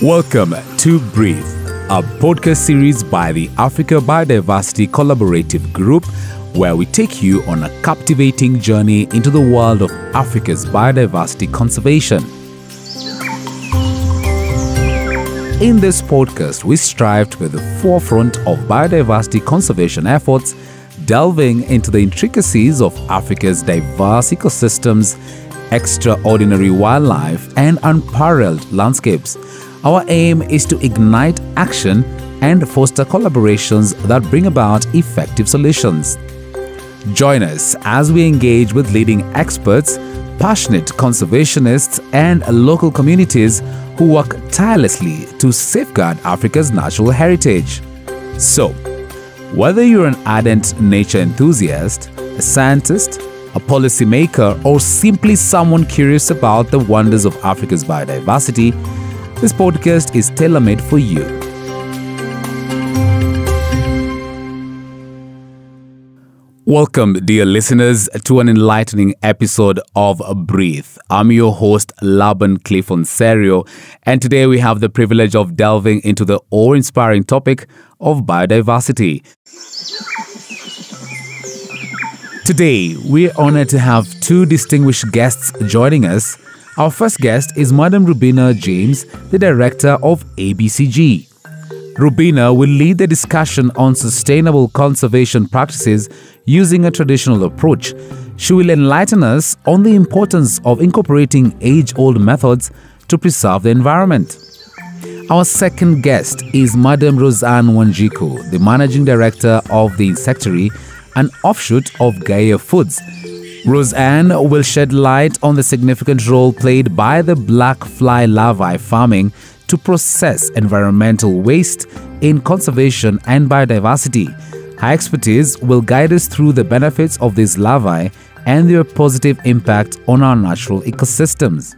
Welcome to Breathe, a podcast series by the Africa Biodiversity Collaborative Group, where we take you on a captivating journey into the world of Africa's biodiversity conservation. In this podcast, we strive to be at the forefront of biodiversity conservation efforts, delving into the intricacies of Africa's diverse ecosystems, extraordinary wildlife, and unparalleled landscapes. Our aim is to ignite action and foster collaborations that bring about effective solutions. Join us as we engage with leading experts, passionate conservationists, and local communities who work tirelessly to safeguard Africa's natural heritage. So, whether you're an ardent nature enthusiast, a scientist, a policymaker, or simply someone curious about the wonders of Africa's biodiversity, this podcast is tailor-made for you. Welcome, dear listeners, to an enlightening episode of Breathe. I'm your host, Laban Clifon-Serio, and today we have the privilege of delving into the awe-inspiring topic of biodiversity. Today, we're honored to have two distinguished guests joining us. Our first guest is Madam Rubina James, the Director of ABCG. Rubina will lead the discussion on sustainable conservation practices using a traditional approach. She will enlighten us on the importance of incorporating age-old methods to preserve the environment. Our second guest is Madam Roseanne Wanjiku, the Managing Director of the Insectary, an offshoot of Gaea Foods. Roseanne will shed light on the significant role played by the black fly larvae farming to process environmental waste in conservation and biodiversity. Her expertise will guide us through the benefits of these larvae and their positive impact on our natural ecosystems.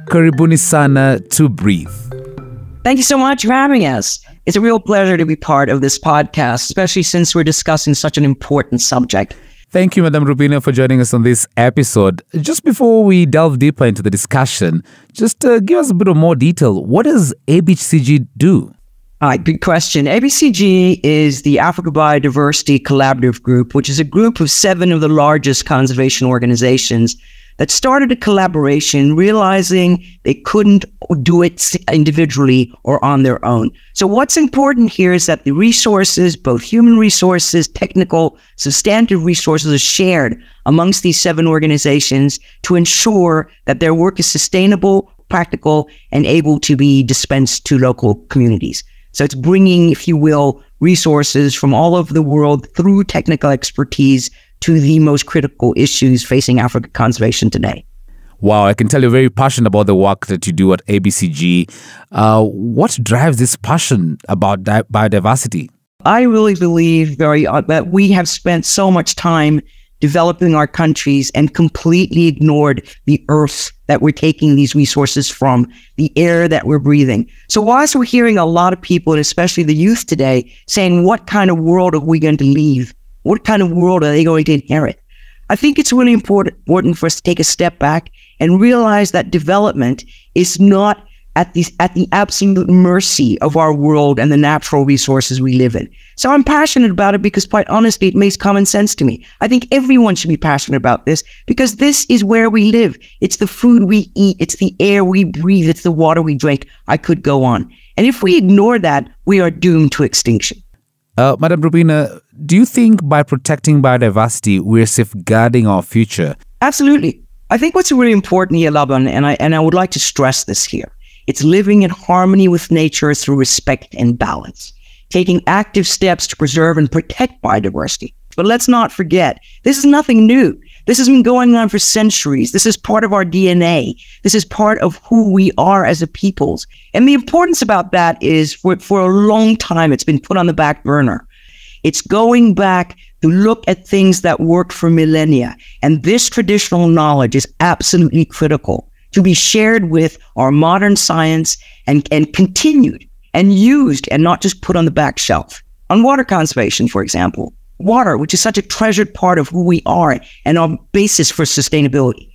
Karibuni sana to Breathe. Thank you so much for having us. It's a real pleasure to be part of this podcast, especially since we're discussing such an important subject. Thank you, Madam Rubina, for joining us on this episode. Just before we delve deeper into the discussion, just give us a bit of more detail. What does ABCG do? All right, good question. ABCG is the Africa Biodiversity Collaborative Group, which is a group of 7 of the largest conservation organizations that started a collaboration, realizing they couldn't do it individually or on their own. So what's important here is that the resources, both human resources, technical, substantive resources, are shared amongst these 7 organizations to ensure that their work is sustainable, practical, and able to be dispensed to local communities. So it's bringing, if you will, resources from all over the world through technical expertise to the most critical issues facing African conservation today. Wow, I can tell you're very passionate about the work that you do at ABCG. What drives this passion about biodiversity? I really believe that we have spent so much time developing our countries and completely ignored the earth that we're taking these resources from, the air that we're breathing. So whilst we're hearing a lot of people, and especially the youth today, saying, what kind of world are we going to leave? What kind of world are they going to inherit? I think it's really important for us to take a step back and realize that development is not at the absolute mercy of our world and the natural resources we live in. So I'm passionate about it because, quite honestly, it makes common sense to me. I think everyone should be passionate about this because this is where we live. It's the food we eat. It's the air we breathe. It's the water we drink. I could go on. And if we ignore that, we are doomed to extinction. Madam Rubina, do you think by protecting biodiversity, we're safeguarding our future? Absolutely. I think what's really important here, Laban, and I would like to stress this here, it's living in harmony with nature through respect and balance, taking active steps to preserve and protect biodiversity. But let's not forget, this is nothing new. This has been going on for centuries. This is part of our DNA. This is part of who we are as a peoples. And the importance about that is for a long time, it's been put on the back burner. It's going back to look at things that worked for millennia. And this traditional knowledge is absolutely critical to be shared with our modern science and continued and used and not just put on the back shelf. On water conservation, for example, water, which is such a treasured part of who we are and our basis for sustainability,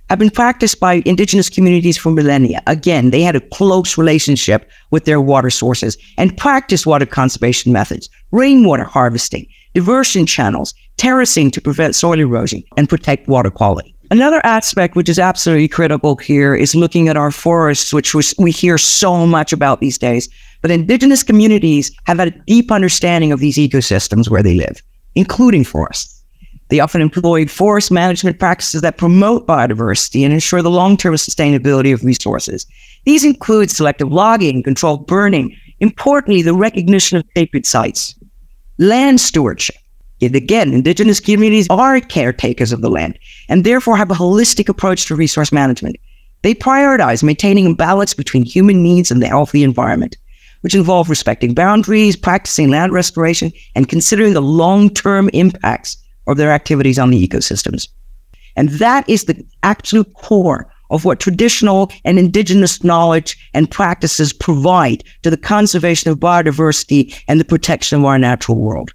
have been practiced by indigenous communities for millennia. Again, they had a close relationship with their water sources and practiced water conservation methods, rainwater harvesting, diversion channels, terracing to prevent soil erosion and protect water quality. Another aspect which is absolutely critical here is looking at our forests, which we hear so much about these days. But indigenous communities have had a deep understanding of these ecosystems where they live, including forests. They often employ forest management practices that promote biodiversity and ensure the long-term sustainability of resources. These include selective logging, controlled burning, importantly, the recognition of sacred sites, land stewardship. Yet again, indigenous communities are caretakers of the land and therefore have a holistic approach to resource management. They prioritize maintaining a balance between human needs and the healthy environment, which involve respecting boundaries, practicing land restoration, and considering the long-term impacts of their activities on the ecosystems. And that is the absolute core of what traditional and indigenous knowledge and practices provide to the conservation of biodiversity and the protection of our natural world.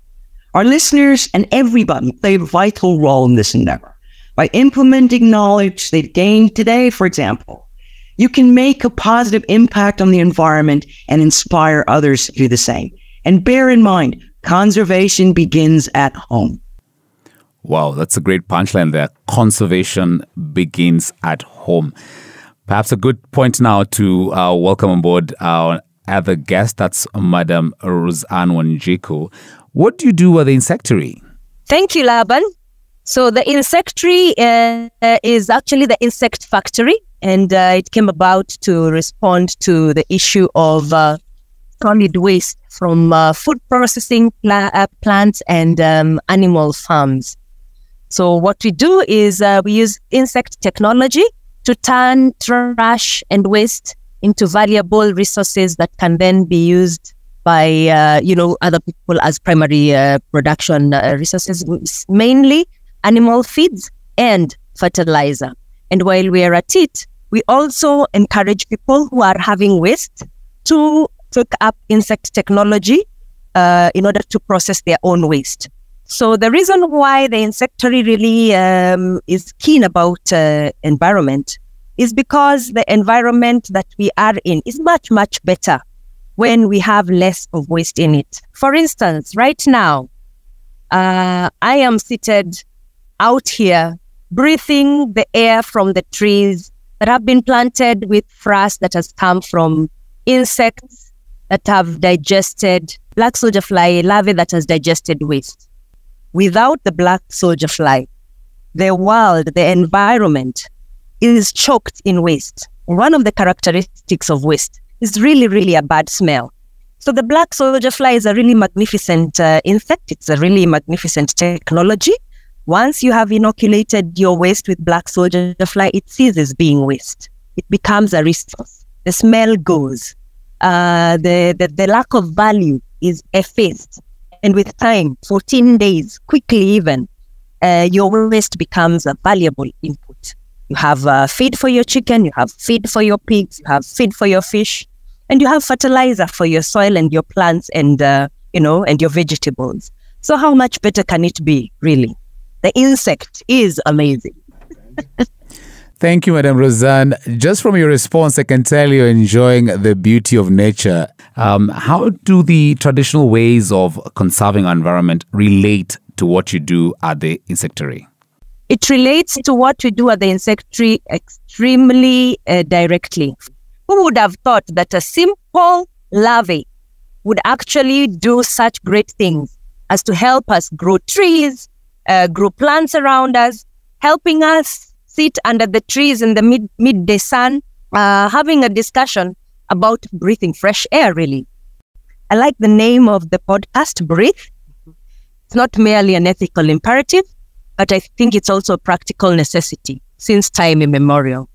Our listeners and everybody play a vital role in this endeavor. By implementing knowledge they've gained today, for example, you can make a positive impact on the environment and inspire others to do the same. And bear in mind, conservation begins at home. Wow, that's a great punchline there. Conservation begins at home. Perhaps a good point now to welcome on board our other guest. That's Madam Roseanne Wanjiku. What do you do at the Insectary? Thank you, Laban. So the Insectary is actually the insect factory, and it came about to respond to the issue of solid waste from food processing plants and animal farms. So what we do is we use insect technology to turn trash and waste into valuable resources that can then be used by other people as primary production resources, mainly animal feeds and fertilizer. And while we are at it, we also encourage people who are having waste to take up insect technology in order to process their own waste. So the reason why the Insectary really is keen about environment is because the environment that we are in is much, much better when we have less of waste in it. For instance, right now, I am seated out here breathing the air from the trees that have been planted with frass that has come from insects that have digested black soldier fly larvae that has digested waste. Without the black soldier fly, the world, the environment is choked in waste. One of the characteristics of waste is really, really a bad smell. So the black soldier fly is a really magnificent insect. It's a really magnificent technology. Once you have inoculated your waste with black soldier fly, it ceases being waste. It becomes a resource. The smell goes. The lack of value is effaced. And with time, 14 days, quickly even, your waste becomes a valuable input. You have feed for your chicken, you have feed for your pigs, you have feed for your fish, and you have fertilizer for your soil and your plants and, and your vegetables. So how much better can it be, really? The insect is amazing. Thank you, Madam Roseanne. Just from your response, I can tell you're enjoying the beauty of nature. How do the traditional ways of conserving our environment relate to what you do at the Insectary? It relates to what we do at the Insectary extremely directly. Who would have thought that a simple larvae would actually do such great things as to help us grow trees, grow plants around us, helping us sit under the trees in the midday sun, having a discussion about breathing fresh air, really. I like the name of the podcast, Breathe. It's not merely an ethical imperative, but I think it's also a practical necessity since time immemorial.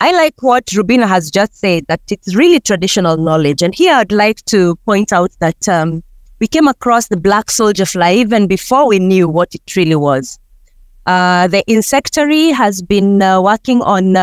I like what Rubina has just said, that it's really traditional knowledge. And here I'd like to point out that we came across the black soldier fly even before we knew what it really was. The Insectary has been working on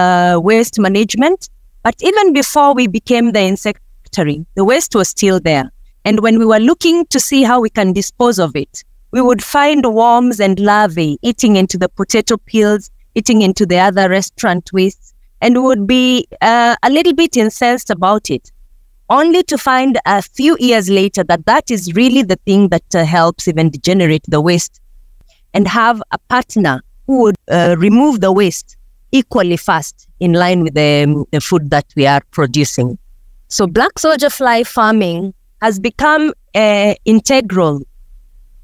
waste management, but even before we became the Insectary, the waste was still there. And when we were looking to see how we can dispose of it, we would find worms and larvae eating into the potato peels, eating into the other restaurant wastes, and would be a little bit incensed about it, only to find a few years later that that is really the thing that helps even degenerate the waste, and have a partner who would remove the waste equally fast in line with the food that we are producing. So black soldier fly farming has become integral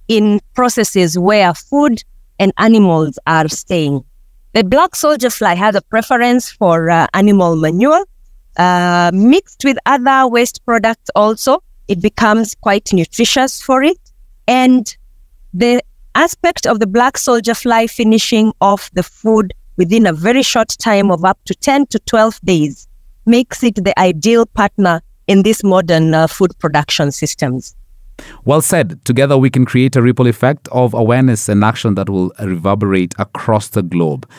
in processes where food and animals are staying. The black soldier fly has a preference for animal manure, mixed with other waste products also. It becomes quite nutritious for it. And the aspect of the black soldier fly finishing off the food within a very short time of up to 10 to 12 days makes it the ideal partner in these modern food production systems. Well said. Together we can create a ripple effect of awareness and action that will reverberate across the globe.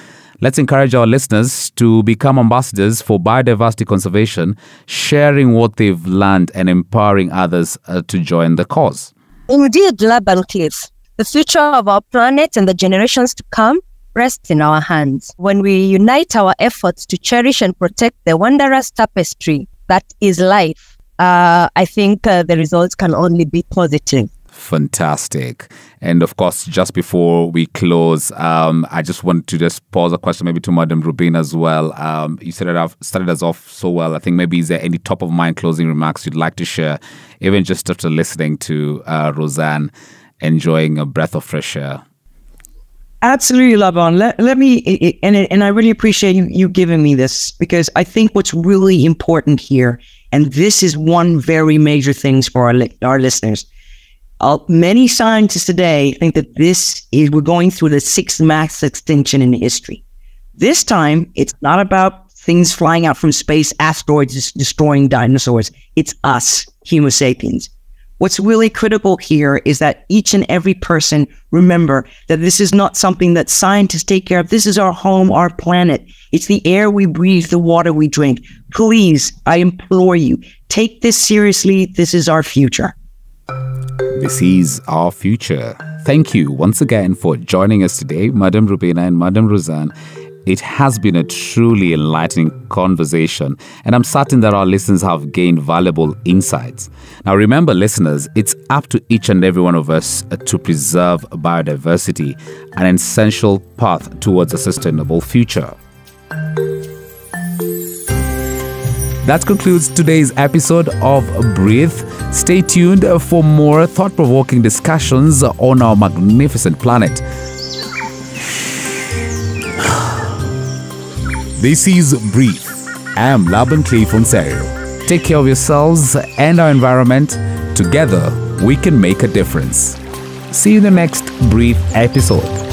Let's encourage our listeners to become ambassadors for biodiversity conservation, sharing what they've learned and empowering others to join the cause. Indeed, Laban Cliff, the future of our planet and the generations to come rests in our hands. When we unite our efforts to cherish and protect the wondrous tapestry that is life, I think the results can only be positive. Fantastic. And of course, just before we close, I just want to just pose a question maybe to Madam Rubina as well. You started us off so well. I think maybe is there any top of mind closing remarks you'd like to share, even just after listening to Roseanne, enjoying a breath of fresh air? Absolutely, Laban. Let me, and I really appreciate you giving me this, because I think what's really important here, and this is one very major thing for our listeners. Many scientists today think that we're going through the 6th mass extinction in history. This time, it's not about things flying out from space, asteroids destroying dinosaurs. It's us, Homo sapiens. What's really critical here is that each and every person remember that this is not something that scientists take care of. This is our home, our planet. It's the air we breathe, the water we drink. Please, I implore you, take this seriously. This is our future. This is our future. Thank you once again for joining us today, Madam Rubina and Madam Roseanne. It has been a truly enlightening conversation, and I'm certain that our listeners have gained valuable insights. Now, remember, listeners, it's up to each and every one of us to preserve biodiversity, an essential path towards a sustainable future. That concludes today's episode of Breathe. Stay tuned for more thought-provoking discussions on our magnificent planet. This is Breathe. I am Laban Clay Fonserio. Take care of yourselves and our environment. Together, we can make a difference. See you in the next Breathe episode.